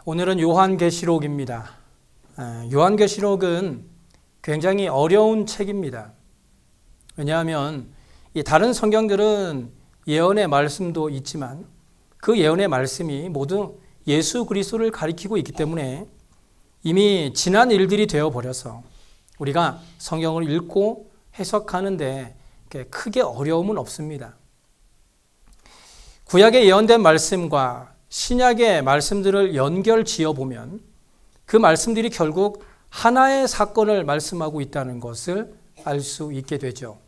오늘은 요한계시록입니다. 요한계시록은 굉장히 어려운 책입니다. 왜냐하면 이 다른 성경들은 예언의 말씀도 있지만 그 예언의 말씀이 모두 예수 그리스도를 가리키고 있기 때문에 이미 지난 일들이 되어버려서 우리가 성경을 읽고 해석하는데 크게 어려움은 없습니다. 구약에 예언된 말씀과 신약의 말씀들을 연결 지어보면 그 말씀들이 결국 하나의 사건을 말씀하고 있다는 것을 알 수 있게 되죠.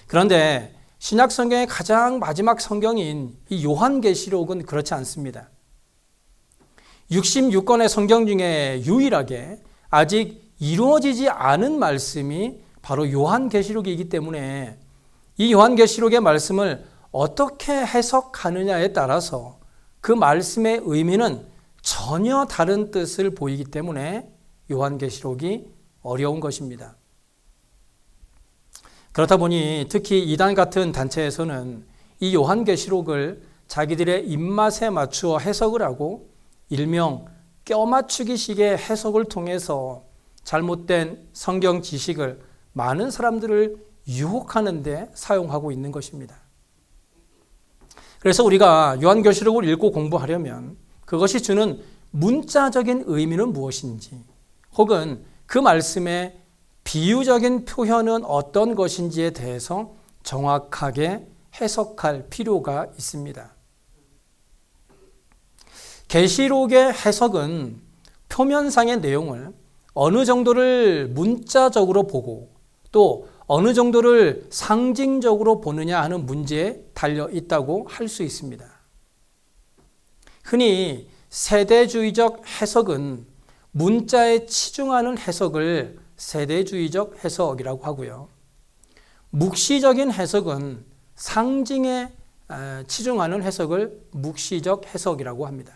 그런데 신약 성경의 가장 마지막 성경인 이 요한계시록은 그렇지 않습니다. 66권의 성경 중에 유일하게 아직 이루어지지 않은 말씀이 바로 요한계시록이기 때문에 이 요한계시록의 말씀을 어떻게 해석하느냐에 따라서 그 말씀의 의미는 전혀 다른 뜻을 보이기 때문에 요한계시록이 어려운 것입니다. 그렇다 보니 특히 이단 같은 단체에서는 이 요한계시록을 자기들의 입맛에 맞추어 해석을 하고 일명 껴맞추기식의 해석을 통해서 잘못된 성경 지식을 많은 사람들을 유혹하는 데 사용하고 있는 것입니다. 그래서 우리가 요한계시록을 읽고 공부하려면 그것이 주는 문자적인 의미는 무엇인지 혹은 그 말씀의 비유적인 표현은 어떤 것인지에 대해서 정확하게 해석할 필요가 있습니다. 계시록의 해석은 표면상의 내용을 어느 정도를 문자적으로 보고 또 어느 정도를 상징적으로 보느냐 하는 문제에 달려 있다고 할 수 있습니다. 흔히 세대주의적 해석은 문자에 치중하는 해석을 세대주의적 해석이라고 하고요. 묵시적인 해석은 상징에 치중하는 해석을 묵시적 해석이라고 합니다.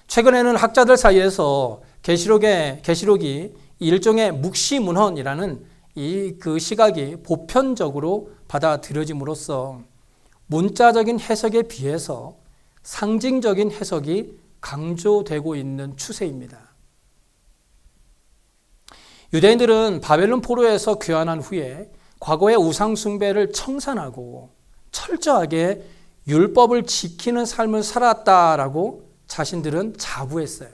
최근에는 학자들 사이에서 계시록이 일종의 묵시문헌이라는 그 시각이 보편적으로 받아들여짐으로써 문자적인 해석에 비해서 상징적인 해석이 강조되고 있는 추세입니다. 유대인들은 바벨론 포로에서 귀환한 후에 과거의 우상 숭배를 청산하고 철저하게 율법을 지키는 삶을 살았다라고 자신들은 자부했어요.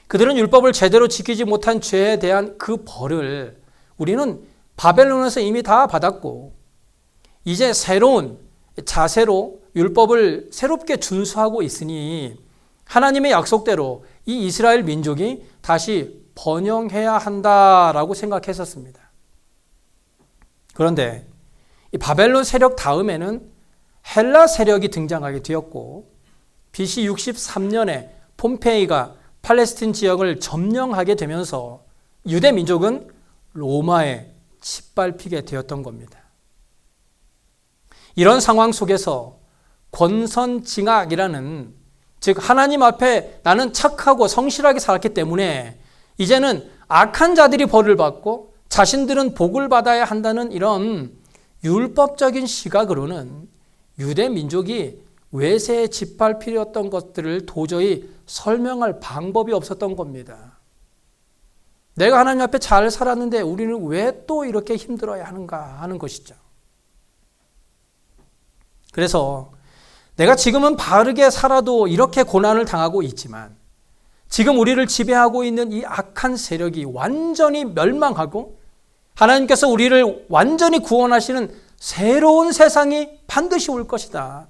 그들은 율법을 제대로 지키지 못한 죄에 대한 그 벌을 우리는 바벨론에서 이미 다 받았고 이제 새로운 자세로 율법을 새롭게 준수하고 있으니 하나님의 약속대로 이 이스라엘 민족이 다시 번영해야 한다라고 생각했었습니다. 그런데 이 바벨론 세력 다음에는 헬라 세력이 등장하게 되었고 BC 63년에 폼페이가 팔레스틴 지역을 점령하게 되면서 유대 민족은 로마에 짓밟히게 되었던 겁니다. 이런 상황 속에서 권선징악이라는 즉 하나님 앞에 나는 착하고 성실하게 살았기 때문에 이제는 악한 자들이 벌을 받고 자신들은 복을 받아야 한다는 이런 율법적인 시각으로는 유대 민족이 외세에 짓밟히었던 것들을 도저히 설명할 방법이 없었던 겁니다. 내가 하나님 앞에 잘 살았는데 우리는 왜 또 이렇게 힘들어야 하는가 하는 것이죠. 그래서 내가 지금은 바르게 살아도 이렇게 고난을 당하고 있지만 지금 우리를 지배하고 있는 이 악한 세력이 완전히 멸망하고 하나님께서 우리를 완전히 구원하시는 새로운 세상이 반드시 올 것이다.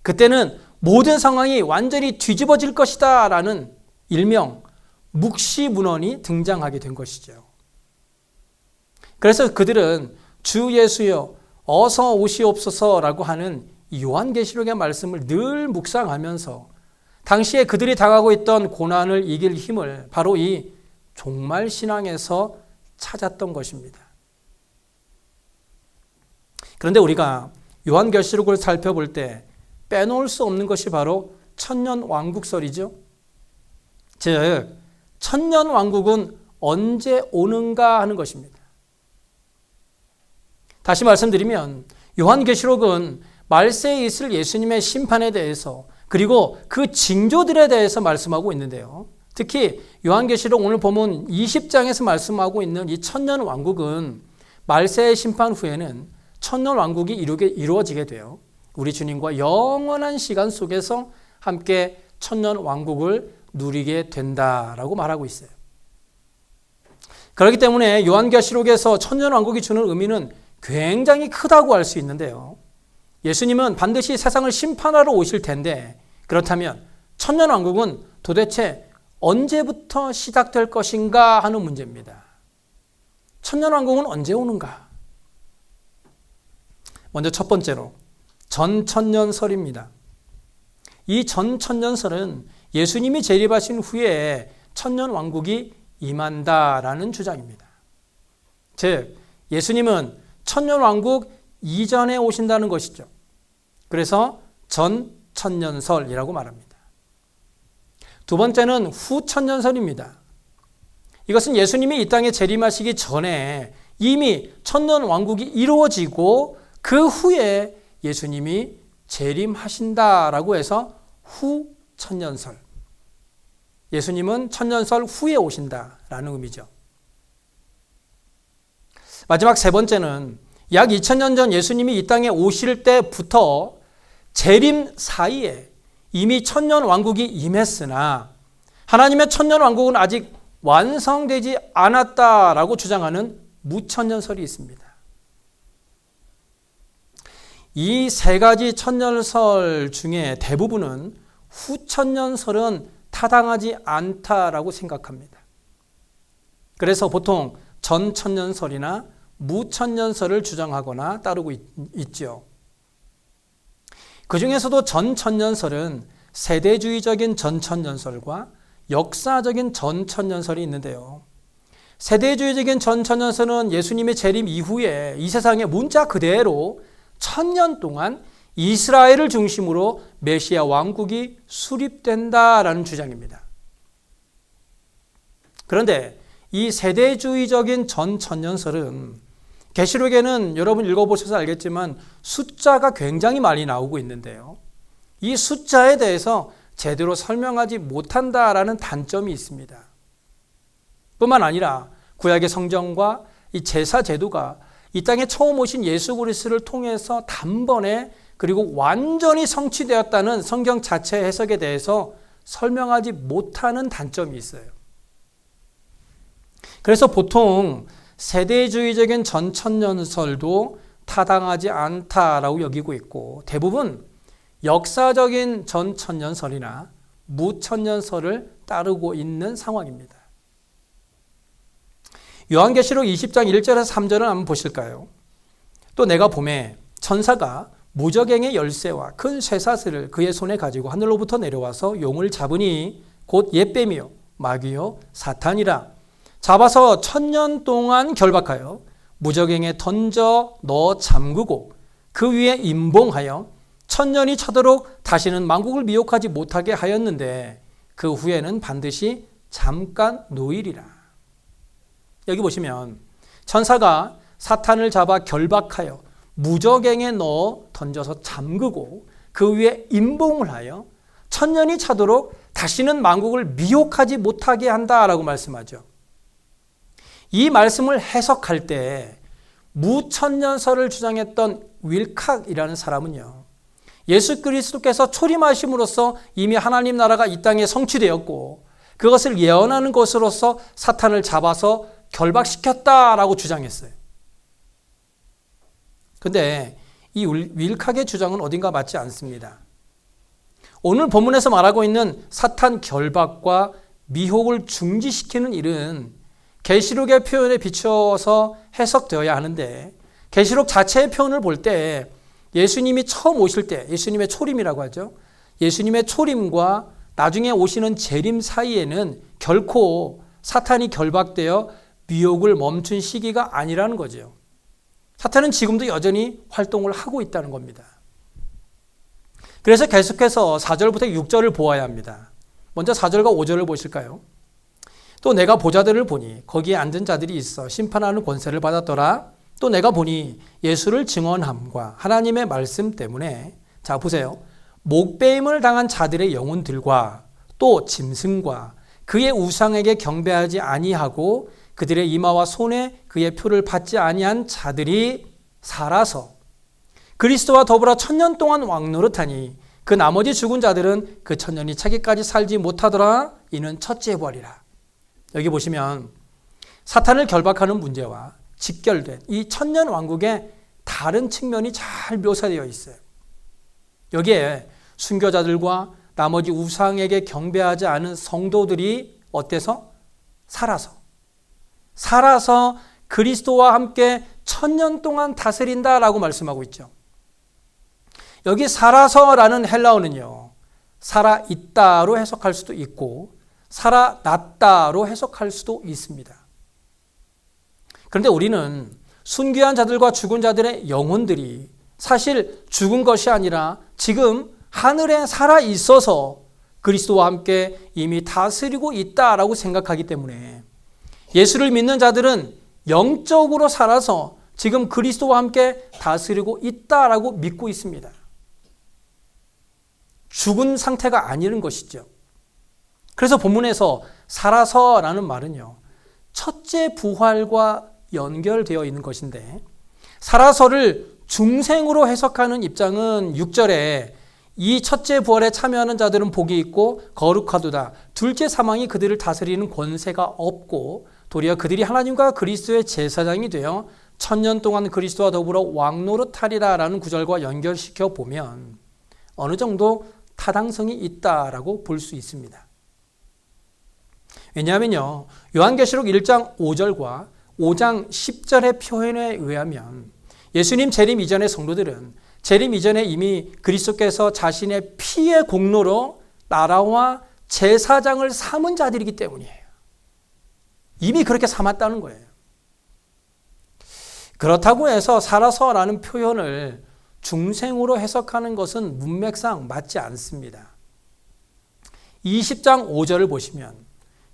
그때는 모든 상황이 완전히 뒤집어질 것이다 라는 일명 묵시문헌이 등장하게 된 것이죠. 그래서 그들은 주 예수여 어서 오시옵소서라고 하는 요한계시록의 말씀을 늘 묵상하면서 당시에 그들이 당하고 있던 고난을 이길 힘을 바로 이 종말신앙에서 찾았던 것입니다. 그런데 우리가 요한계시록을 살펴볼 때 빼놓을 수 없는 것이 바로 천년왕국설이죠. 즉 천년왕국은 언제 오는가 하는 것입니다. 다시 말씀드리면 요한계시록은 말세에 있을 예수님의 심판에 대해서 그리고 그 징조들에 대해서 말씀하고 있는데요. 특히 요한계시록 오늘 보면 20장에서 말씀하고 있는 이 천년 왕국은 말세의 심판 후에는 천년 왕국이 이루어지게 돼요. 우리 주님과 영원한 시간 속에서 함께 천년 왕국을 누리게 된다라고 말하고 있어요. 그렇기 때문에 요한계시록에서 천년 왕국이 주는 의미는 굉장히 크다고 할 수 있는데요. 예수님은 반드시 세상을 심판하러 오실 텐데 그렇다면 천년 왕국은 도대체 언제부터 시작될 것인가 하는 문제입니다. 천년 왕국은 언제 오는가? 먼저 첫 번째로 전천년설입니다. 이 전천년설은 예수님이 재림하신 후에 천년 왕국이 임한다라는 주장입니다. 즉 예수님은 천년 왕국 이전에 오신다는 것이죠. 그래서 전천년설이라고 말합니다. 두 번째는 후천년설입니다. 이것은 예수님이 이 땅에 재림하시기 전에 이미 천년 왕국이 이루어지고 그 후에 예수님이 재림하신다라고 해서 후천년설. 예수님은 천년설 후에 오신다라는 의미죠. 마지막 세 번째는 약 2000년 전 예수님이 이 땅에 오실 때부터 재림 사이에 이미 천년 왕국이 임했으나 하나님의 천년 왕국은 아직 완성되지 않았다라고 주장하는 무천년설이 있습니다. 이 세 가지 천년설 중에 대부분은 후천년설은 타당하지 않다라고 생각합니다. 그래서 보통 전천년설이나 무천년설을 주장하거나 따르고 있죠. 그 중에서도 전천년설은 세대주의적인 전천년설과 역사적인 전천년설이 있는데요. 세대주의적인 전천년설은 예수님의 재림 이후에 이 세상에 문자 그대로 1000년 동안 이스라엘을 중심으로 메시아 왕국이 수립된다라는 주장입니다. 그런데 이 세대주의적인 전천년설은 계시록에는 여러분 읽어보셔서 알겠지만 숫자가 굉장히 많이 나오고 있는데요. 이 숫자에 대해서 제대로 설명하지 못한다라는 단점이 있습니다. 뿐만 아니라 구약의 성경과 이 제사 제도가 이 땅에 처음 오신 예수 그리스도를 통해서 단번에 그리고 완전히 성취되었다는 성경 자체 해석에 대해서 설명하지 못하는 단점이 있어요. 그래서 보통 세대주의적인 전천년설도 타당하지 않다라고 여기고 있고 대부분 역사적인 전천년설이나 무천년설을 따르고 있는 상황입니다. 요한계시록 20장 1절에서 3절을 한번 보실까요? 또 내가 보매 천사가 무저갱의 열쇠와 큰 쇠사슬을 그의 손에 가지고 하늘로부터 내려와서 용을 잡으니 곧 옛뱀이요 마귀요 사탄이라 잡아서 1000년 동안 결박하여 무저갱에 던져 넣어 잠그고 그 위에 임봉하여 1000년이 차도록 다시는 만국을 미혹하지 못하게 하였는데 그 후에는 반드시 잠깐 노일이라. 여기 보시면 천사가 사탄을 잡아 결박하여 무저갱에 넣어 던져서 잠그고 그 위에 임봉을 하여 1000년이 차도록 다시는 만국을 미혹하지 못하게 한다라고 말씀하죠. 이 말씀을 해석할 때 무천년설을 주장했던 윌칵이라는 사람은요. 예수 그리스도께서 초림하심으로써 이미 하나님 나라가 이 땅에 성취되었고 그것을 예언하는 것으로서 사탄을 잡아서 결박시켰다라고 주장했어요. 그런데 이 윌칵의 주장은 어딘가 맞지 않습니다. 오늘 본문에서 말하고 있는 사탄 결박과 미혹을 중지시키는 일은 계시록의 표현에 비추어서 해석되어야 하는데 계시록 자체의 표현을 볼 때 예수님이 처음 오실 때 예수님의 초림이라고 하죠. 예수님의 초림과 나중에 오시는 재림 사이에는 결코 사탄이 결박되어 미혹을 멈춘 시기가 아니라는 거죠. 사탄은 지금도 여전히 활동을 하고 있다는 겁니다. 그래서 계속해서 4절부터 6절을 보아야 합니다. 먼저 4절과 5절을 보실까요? 또 내가 보좌들을 보니 거기에 앉은 자들이 있어 심판하는 권세를 받았더라. 또 내가 보니 예수를 증언함과 하나님의 말씀 때문에 자 보세요. 목배임을 당한 자들의 영혼들과 또 짐승과 그의 우상에게 경배하지 아니하고 그들의 이마와 손에 그의 표를 받지 아니한 자들이 살아서 그리스도와 더불어 1000년 동안 왕노릇하니 그 나머지 죽은 자들은 그 1000년이 차기까지 살지 못하더라. 이는 첫째 부활이라. 여기 보시면 사탄을 결박하는 문제와 직결된 이 1000년 왕국의 다른 측면이 잘 묘사되어 있어요. 여기에 순교자들과 나머지 우상에게 경배하지 않은 성도들이 어때서? 살아서 그리스도와 함께 1000년 동안 다스린다라고 말씀하고 있죠. 여기 살아서라는 헬라어는요, 살아있다로 해석할 수도 있고 살아났다로 해석할 수도 있습니다. 그런데 우리는 순교한 자들과 죽은 자들의 영혼들이 사실 죽은 것이 아니라 지금 하늘에 살아있어서 그리스도와 함께 이미 다스리고 있다라고 생각하기 때문에 예수를 믿는 자들은 영적으로 살아서 지금 그리스도와 함께 다스리고 있다라고 믿고 있습니다. 죽은 상태가 아니는 것이죠. 그래서 본문에서 살아서라는 말은요, 첫째 부활과 연결되어 있는 것인데 살아서를 중생으로 해석하는 입장은 6절에 이 첫째 부활에 참여하는 자들은 복이 있고 거룩하도다. 둘째 사망이 그들을 다스리는 권세가 없고 도리어 그들이 하나님과 그리스도의 제사장이 되어 1000년 동안 그리스도와 더불어 왕노릇하리라라는 구절과 연결시켜 보면 어느 정도 타당성이 있다라고 볼 수 있습니다. 왜냐하면요, 요한계시록 1장 5절과 5장 10절의 표현에 의하면 예수님 재림 이전의 성도들은 재림 이전에 이미 그리스도께서 자신의 피의 공로로 나라와 제사장을 삼은 자들이기 때문이에요. 이미 그렇게 삼았다는 거예요. 그렇다고 해서 살아서라는 표현을 중생으로 해석하는 것은 문맥상 맞지 않습니다. 20장 5절을 보시면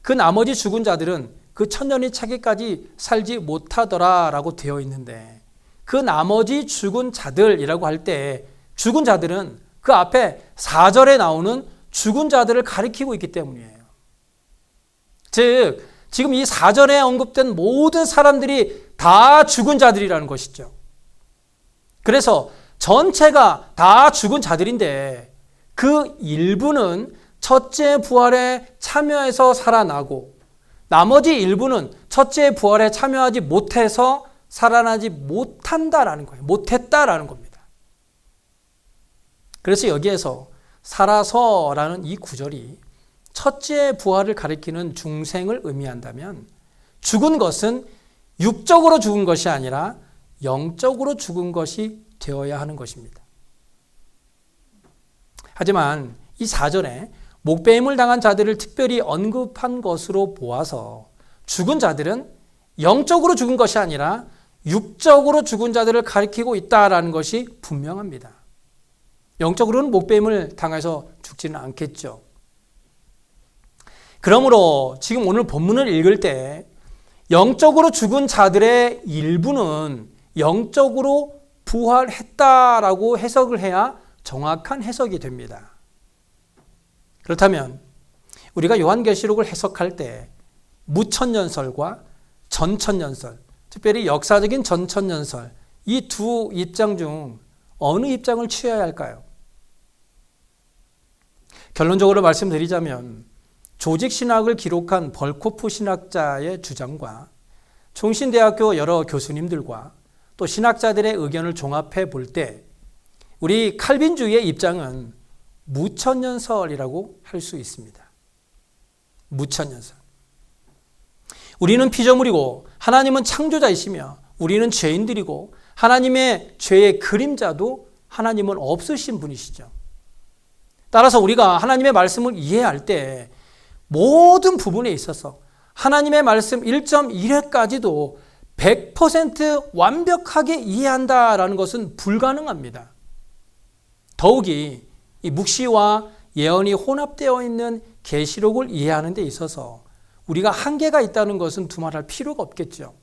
그 나머지 죽은 자들은 그 1000년이 차기까지 살지 못하더라 라고 되어 있는데 그 나머지 죽은 자들이라고 할 때 죽은 자들은 그 앞에 4절에 나오는 죽은 자들을 가리키고 있기 때문이에요. 즉 지금 이 4절에 언급된 모든 사람들이 다 죽은 자들이라는 것이죠. 그래서 전체가 다 죽은 자들인데 그 일부는 첫째 부활에 참여해서 살아나고 나머지 일부는 첫째 부활에 참여하지 못해서 살아나지 못한다라는 거예요. 못했다라는 겁니다. 그래서 여기에서 살아서라는 이 구절이 첫째 부활을 가리키는 중생을 의미한다면 죽은 것은 육적으로 죽은 것이 아니라 영적으로 죽은 것이 되어야 하는 것입니다. 하지만 이 4절에 목배임을 당한 자들을 특별히 언급한 것으로 보아서 죽은 자들은 영적으로 죽은 것이 아니라 육적으로 죽은 자들을 가리키고 있다라는 것이 분명합니다. 영적으로는 목배임을 당해서 죽지는 않겠죠. 그러므로 지금 오늘 본문을 읽을 때 영적으로 죽은 자들의 일부는 영적으로 부활했다라고 해석을 해야 정확한 해석이 됩니다. 그렇다면 우리가 요한계시록을 해석할 때 무천년설과 전천년설, 특별히 역사적인 전천년설, 이 두 입장 중 어느 입장을 취해야 할까요? 결론적으로 말씀드리자면 조직신학을 기록한 벌코프 신학자의 주장과 총신대학교 여러 교수님들과 또 신학자들의 의견을 종합해 볼 때 우리 칼빈주의의 입장은 무천년설이라고 할 수 있습니다. 무천년설. 우리는 피조물이고 하나님은 창조자이시며 우리는 죄인들이고 하나님의 죄의 그림자도 하나님은 없으신 분이시죠. 따라서 우리가 하나님의 말씀을 이해할 때 모든 부분에 있어서 하나님의 말씀 1.1회까지도 100% 완벽하게 이해한다라는 것은 불가능합니다. 더욱이 이 묵시와 예언이 혼합되어 있는 계시록을 이해하는 데 있어서 우리가 한계가 있다는 것은 두말할 필요가 없겠죠.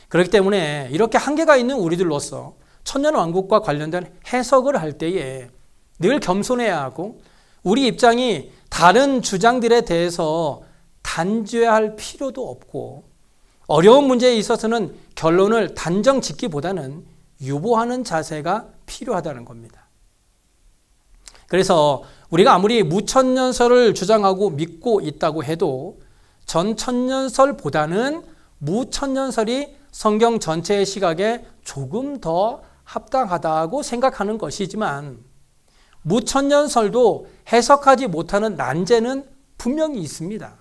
그렇기 때문에 이렇게 한계가 있는 우리들로서 천년왕국과 관련된 해석을 할 때에 늘 겸손해야 하고 우리 입장이 다른 주장들에 대해서 단죄할 필요도 없고 어려운 문제에 있어서는 결론을 단정 짓기보다는 유보하는 자세가 필요하다는 겁니다. 그래서 우리가 아무리 무천년설을 주장하고 믿고 있다고 해도 전천년설보다는 무천년설이 성경 전체의 시각에 조금 더 합당하다고 생각하는 것이지만 무천년설도 해석하지 못하는 난제는 분명히 있습니다.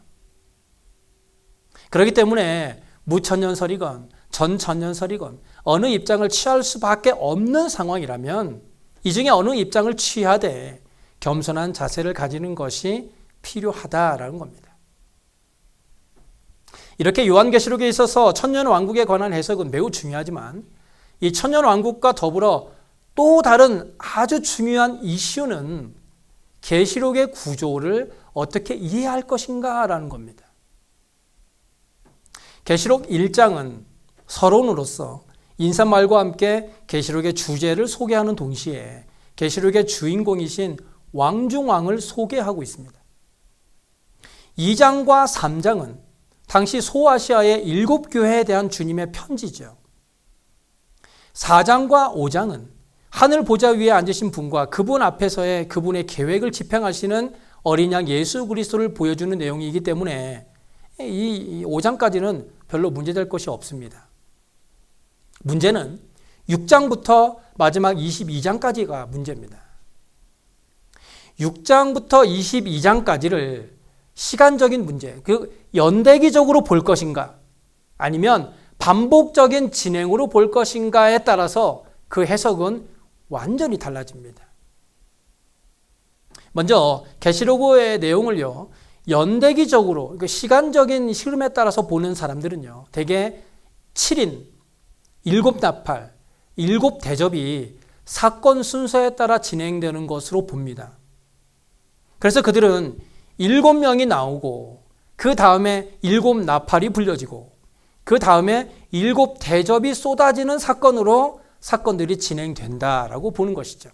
그렇기 때문에 무천년설이건 전천년설이건 어느 입장을 취할 수밖에 없는 상황이라면 이 중에 어느 입장을 취하되 겸손한 자세를 가지는 것이 필요하다라는 겁니다. 이렇게 요한계시록에 있어서 천년왕국에 관한 해석은 매우 중요하지만 이 천년왕국과 더불어 또 다른 아주 중요한 이슈는 계시록의 구조를 어떻게 이해할 것인가라는 겁니다. 계시록 1장은 서론으로서 인사말과 함께 계시록의 주제를 소개하는 동시에 계시록의 주인공이신 왕중왕을 소개하고 있습니다. 2장과 3장은 당시 소아시아의 7교회에 대한 주님의 편지죠. 4장과 5장은 하늘 보좌 위에 앉으신 분과 그분 앞에서의 그분의 계획을 집행하시는 어린 양 예수 그리스도를 보여주는 내용이기 때문에 이 5장까지는 별로 문제될 것이 없습니다. 문제는 6장부터 마지막 22장까지가 문제입니다. 6장부터 22장까지를 시간적인 문제, 연대기적으로 볼 것인가 아니면 반복적인 진행으로 볼 것인가에 따라서 그 해석은 완전히 달라집니다. 먼저 계시록의 내용을요, 연대기적으로 시간적인 흐름에 따라서 보는 사람들은요, 대개 7인, 7나팔, 7대접이 사건 순서에 따라 진행되는 것으로 봅니다. 그래서 그들은 7명이 나오고 그 다음에 7나팔이 불려지고 그 다음에 7대접이 쏟아지는 사건으로 사건들이 진행된다라고 보는 것이죠.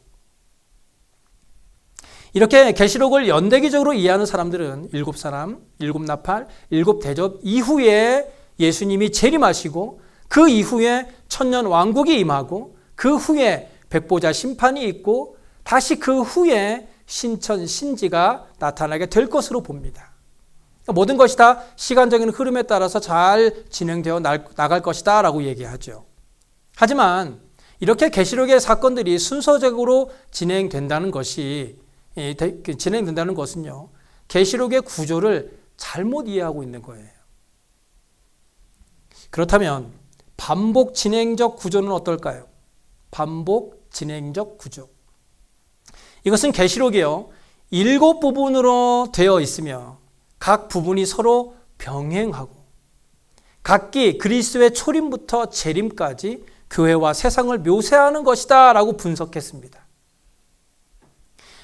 이렇게 계시록을 연대기적으로 이해하는 사람들은 7사람, 7나팔, 7대접 이후에 예수님이 재림하시고 그 이후에 천년왕국이 임하고 그 후에 백보자 심판이 있고 다시 그 후에 신천, 신지가 나타나게 될 것으로 봅니다. 모든 것이 다 시간적인 흐름에 따라서 잘 진행되어 나갈 것이다 라고 얘기하죠. 하지만 이렇게 계시록의 사건들이 순서적으로 진행된다는 것은요, 계시록의 구조를 잘못 이해하고 있는 거예요. 그렇다면 반복 진행적 구조는 어떨까요? 반복 진행적 구조. 이것은 계시록이요, 7부분으로 되어 있으며 각 부분이 서로 병행하고 각기 그리스도의 초림부터 재림까지 교회와 세상을 묘사하는 것이다 라고 분석했습니다.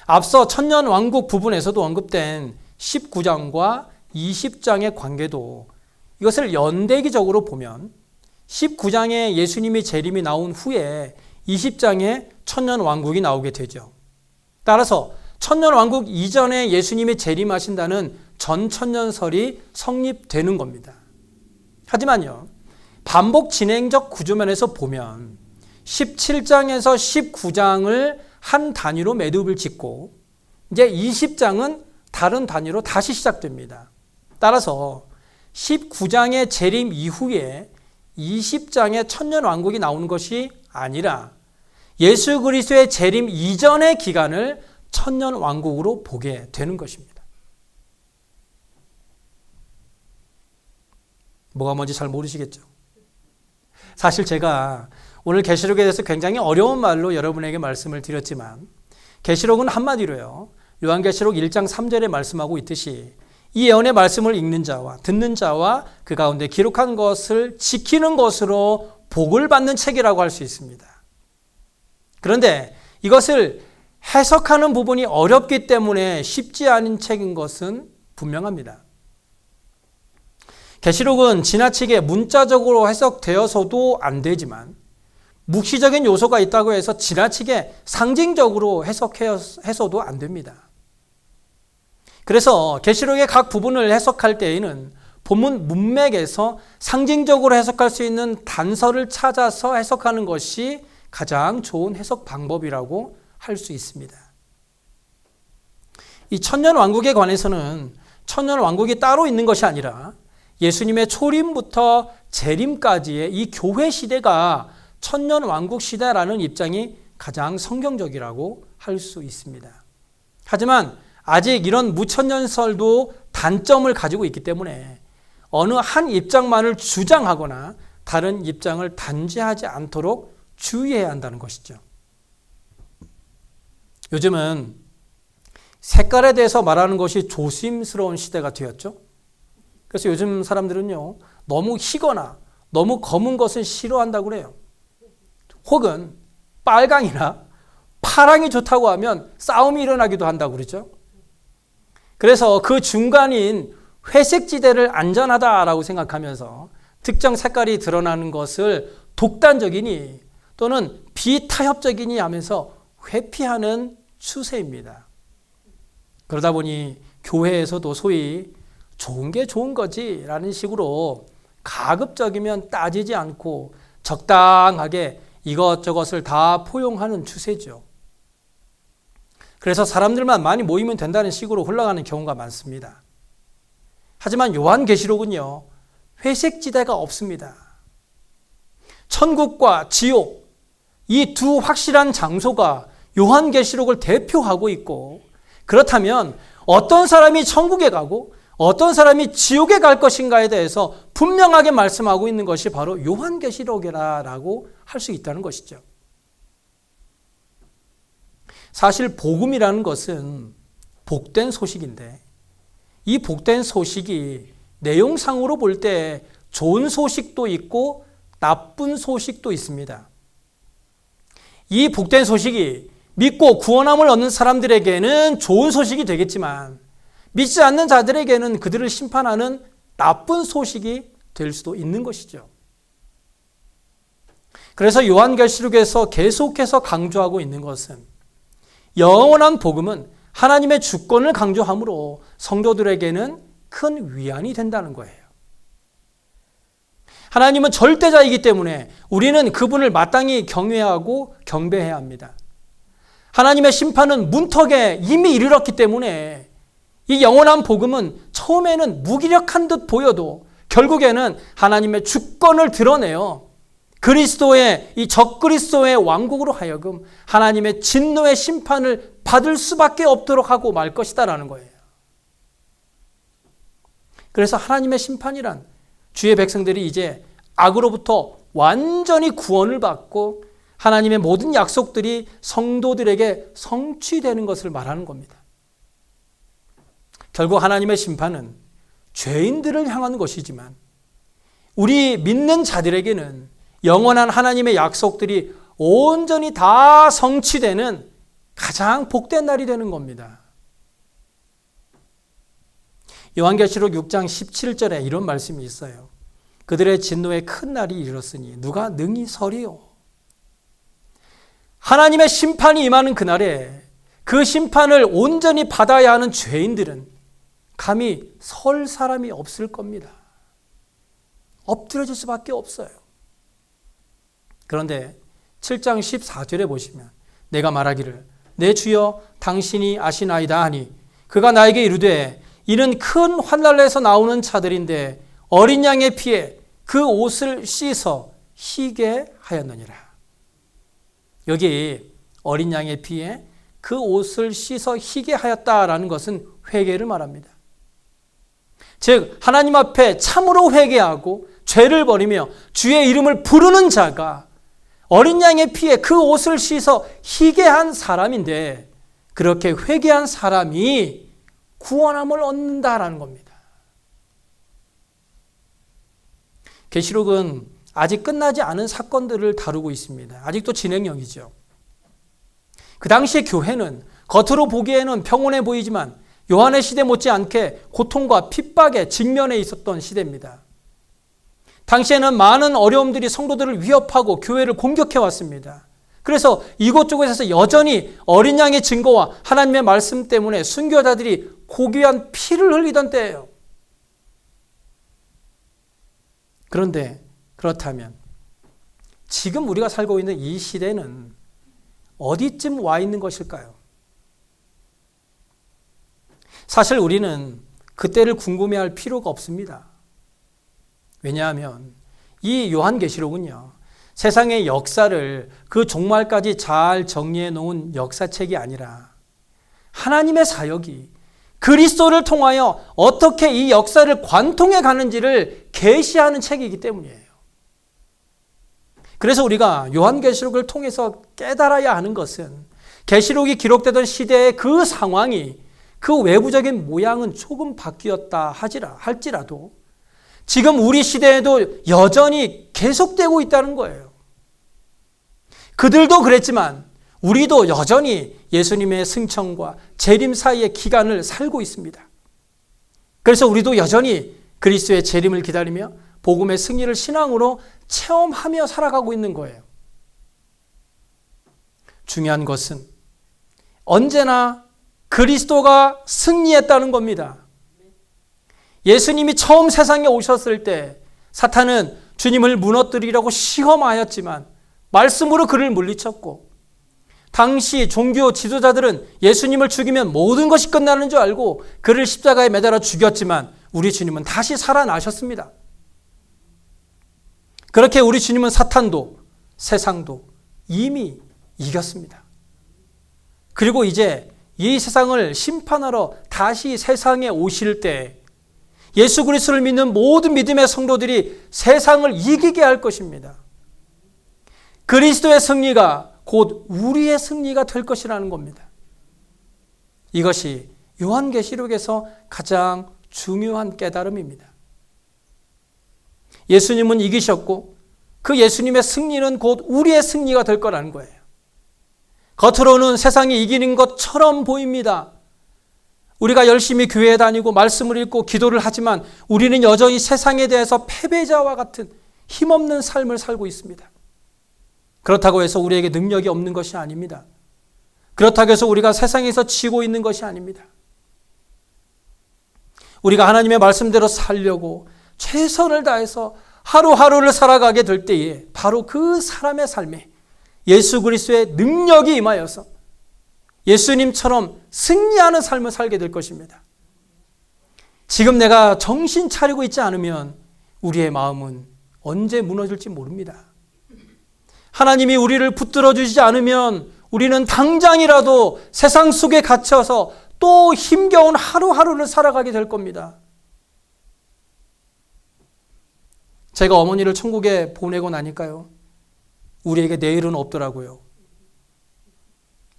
앞서 천년왕국 부분에서도 언급된 19장과 20장의 관계도 이것을 연대기적으로 보면 19장에 예수님이 재림이 나온 후에 20장에 천년왕국이 나오게 되죠. 따라서 천년왕국 이전에 예수님이 재림하신다는 전천년설이 성립되는 겁니다. 하지만요, 반복 진행적 구조면에서 보면 17장에서 19장을 한 단위로 매듭을 짓고 이제 20장은 다른 단위로 다시 시작됩니다. 따라서 19장의 재림 이후에 20장의 천년왕국이 나오는 것이 아니라 예수 그리스도의 재림 이전의 기간을 천년왕국으로 보게 되는 것입니다. 뭐가 뭔지 잘 모르시겠죠? 사실 제가 오늘 계시록에 대해서 굉장히 어려운 말로 여러분에게 말씀을 드렸지만 계시록은 한마디로요, 요한계시록 1장 3절에 말씀하고 있듯이 이 예언의 말씀을 읽는 자와 듣는 자와 그 가운데 기록한 것을 지키는 것으로 복을 받는 책이라고 할 수 있습니다. 그런데 이것을 해석하는 부분이 어렵기 때문에 쉽지 않은 책인 것은 분명합니다. 계시록은 지나치게 문자적으로 해석되어서도 안 되지만 묵시적인 요소가 있다고 해서 지나치게 상징적으로 해석해서도 안 됩니다. 그래서 계시록의 각 부분을 해석할 때에는 본문 문맥에서 상징적으로 해석할 수 있는 단서를 찾아서 해석하는 것이 가장 좋은 해석 방법이라고 할 수 있습니다. 이 천년왕국에 관해서는 천년왕국이 따로 있는 것이 아니라 예수님의 초림부터 재림까지의 이 교회 시대가 천년왕국 시대라는 입장이 가장 성경적이라고 할 수 있습니다. 하지만 아직 이런 무천년설도 단점을 가지고 있기 때문에 어느 한 입장만을 주장하거나 다른 입장을 단죄하지 않도록 주의해야 한다는 것이죠. 요즘은 색깔에 대해서 말하는 것이 조심스러운 시대가 되었죠. 그래서 요즘 사람들은요, 너무 희거나 너무 검은 것은 싫어한다고 그래요. 혹은 빨강이나 파랑이 좋다고 하면 싸움이 일어나기도 한다고 그러죠. 그래서 그 중간인 회색 지대를 안전하다라고 생각하면서 특정 색깔이 드러나는 것을 독단적이니 또는 비타협적이니 하면서 회피하는 추세입니다. 그러다 보니 교회에서도 소위 좋은 게 좋은 거지라는 식으로 가급적이면 따지지 않고 적당하게 이것저것을 다 포용하는 추세죠. 그래서 사람들만 많이 모이면 된다는 식으로 흘러가는 경우가 많습니다. 하지만 요한계시록은요, 회색지대가 없습니다. 천국과 지옥, 이 두 확실한 장소가 요한계시록을 대표하고 있고, 그렇다면 어떤 사람이 천국에 가고 어떤 사람이 지옥에 갈 것인가에 대해서 분명하게 말씀하고 있는 것이 바로 요한계시록이라고 할 수 있다는 것이죠. 사실 복음이라는 것은 복된 소식인데 이 복된 소식이 내용상으로 볼 때 좋은 소식도 있고 나쁜 소식도 있습니다. 이 복된 소식이 믿고 구원함을 얻는 사람들에게는 좋은 소식이 되겠지만 믿지 않는 자들에게는 그들을 심판하는 나쁜 소식이 될 수도 있는 것이죠. 그래서 요한계시록에서 계속해서 강조하고 있는 것은 영원한 복음은 하나님의 주권을 강조하므로 성도들에게는 큰 위안이 된다는 거예요. 하나님은 절대자이기 때문에 우리는 그분을 마땅히 경외하고 경배해야 합니다. 하나님의 심판은 문턱에 이미 이르렀기 때문에 이 영원한 복음은 처음에는 무기력한 듯 보여도 결국에는 하나님의 주권을 드러내어 그리스도의 이 적그리스도의 왕국으로 하여금 하나님의 진노의 심판을 받을 수밖에 없도록 하고 말 것이다라는 거예요. 그래서 하나님의 심판이란 주의 백성들이 이제 악으로부터 완전히 구원을 받고 하나님의 모든 약속들이 성도들에게 성취되는 것을 말하는 겁니다. 결국 하나님의 심판은 죄인들을 향한 것이지만 우리 믿는 자들에게는 영원한 하나님의 약속들이 온전히 다 성취되는 가장 복된 날이 되는 겁니다. 요한계시록 6장 17절에 이런 말씀이 있어요. 그들의 진노의 큰 날이 이르렀으니 누가 능히 서리요. 하나님의 심판이 임하는 그날에 그 심판을 온전히 받아야 하는 죄인들은 감히 설 사람이 없을 겁니다. 엎드려질 수밖에 없어요. 그런데 7장 14절에 보시면 내가 말하기를 내 주여 당신이 아시나이다 하니 그가 나에게 이르되 이는 큰 환난에서 나오는 자들인데 어린 양의 피에 그 옷을 씻어 희게 하였느니라. 여기 어린 양의 피에 그 옷을 씻어 희게 하였다라는 것은 회개를 말합니다. 즉 하나님 앞에 참으로 회개하고 죄를 버리며 주의 이름을 부르는 자가 어린 양의 피에 그 옷을 씻어 희게 한 사람인데 그렇게 회개한 사람이 구원함을 얻는다라는 겁니다. 계시록은 아직 끝나지 않은 사건들을 다루고 있습니다. 아직도 진행형이죠. 그 당시의 교회는 겉으로 보기에는 평온해 보이지만 요한의 시대 못지않게 고통과 핍박에 직면해 있었던 시대입니다. 당시에는 많은 어려움들이 성도들을 위협하고 교회를 공격해 왔습니다. 그래서 이곳저곳에서 여전히 어린 양의 증거와 하나님의 말씀 때문에 순교자들이 고귀한 피를 흘리던 때예요. 그런데 그렇다면 지금 우리가 살고 있는 이 시대는 어디쯤 와 있는 것일까요? 사실 우리는 그때를 궁금해할 필요가 없습니다. 왜냐하면 이 요한계시록은요, 세상의 역사를 그 종말까지 잘 정리해 놓은 역사책이 아니라 하나님의 사역이 그리스도를 통하여 어떻게 이 역사를 관통해 가는지를 계시하는 책이기 때문이에요. 그래서 우리가 요한계시록을 통해서 깨달아야 하는 것은 계시록이 기록되던 시대의 그 상황이, 그 외부적인 모양은 조금 바뀌었다 할지라도 지금 우리 시대에도 여전히 계속되고 있다는 거예요. 그들도 그랬지만 우리도 여전히 예수님의 승천과 재림 사이의 기간을 살고 있습니다. 그래서 우리도 여전히 그리스도의 재림을 기다리며 복음의 승리를 신앙으로 체험하며 살아가고 있는 거예요. 중요한 것은 언제나 그리스도가 승리했다는 겁니다. 예수님이 처음 세상에 오셨을 때 사탄은 주님을 무너뜨리려고 시험하였지만 말씀으로 그를 물리쳤고, 당시 종교 지도자들은 예수님을 죽이면 모든 것이 끝나는 줄 알고 그를 십자가에 매달아 죽였지만 우리 주님은 다시 살아나셨습니다. 그렇게 우리 주님은 사탄도 세상도 이미 이겼습니다. 그리고 이제 이 세상을 심판하러 다시 세상에 오실 때 예수 그리스도를 믿는 모든 믿음의 성도들이 세상을 이기게 할 것입니다. 그리스도의 승리가 곧 우리의 승리가 될 것이라는 겁니다. 이것이 요한계시록에서 가장 중요한 깨달음입니다. 예수님은 이기셨고 그 예수님의 승리는 곧 우리의 승리가 될 거라는 거예요. 겉으로는 세상이 이기는 것처럼 보입니다. 우리가 열심히 교회에 다니고 말씀을 읽고 기도를 하지만 우리는 여전히 세상에 대해서 패배자와 같은 힘없는 삶을 살고 있습니다. 그렇다고 해서 우리에게 능력이 없는 것이 아닙니다. 그렇다고 해서 우리가 세상에서 지고 있는 것이 아닙니다. 우리가 하나님의 말씀대로 살려고 최선을 다해서 하루하루를 살아가게 될 때에 바로 그 사람의 삶에 예수 그리스도의 능력이 임하여서 예수님처럼 승리하는 삶을 살게 될 것입니다. 지금 내가 정신 차리고 있지 않으면 우리의 마음은 언제 무너질지 모릅니다. 하나님이 우리를 붙들어 주시지 않으면 우리는 당장이라도 세상 속에 갇혀서 또 힘겨운 하루하루를 살아가게 될 겁니다. 제가 어머니를 천국에 보내고 나니까요, 우리에게 내일은 없더라고요.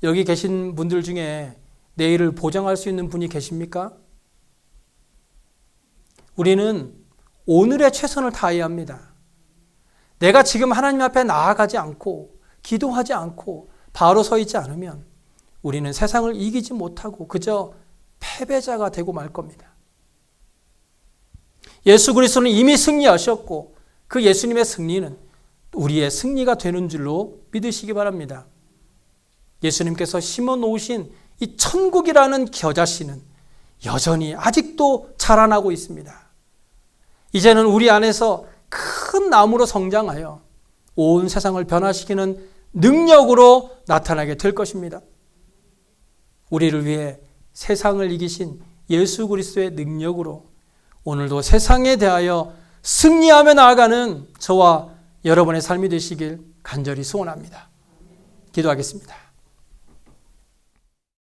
여기 계신 분들 중에 내일을 보장할 수 있는 분이 계십니까? 우리는 오늘의 최선을 다해야 합니다. 내가 지금 하나님 앞에 나아가지 않고 기도하지 않고 바로 서 있지 않으면 우리는 세상을 이기지 못하고 그저 패배자가 되고 말 겁니다. 예수 그리스도는 이미 승리하셨고 그 예수님의 승리는 우리의 승리가 되는 줄로 믿으시기 바랍니다. 예수님께서 심어 놓으신 이 천국이라는 겨자씨는 여전히 아직도 자라나고 있습니다. 이제는 우리 안에서 큰 나무로 성장하여 온 세상을 변화시키는 능력으로 나타나게 될 것입니다. 우리를 위해 세상을 이기신 예수 그리스도의 능력으로 오늘도 세상에 대하여 승리하며 나아가는 저와 여러분의 삶이 되시길 간절히 소원합니다. 기도하겠습니다.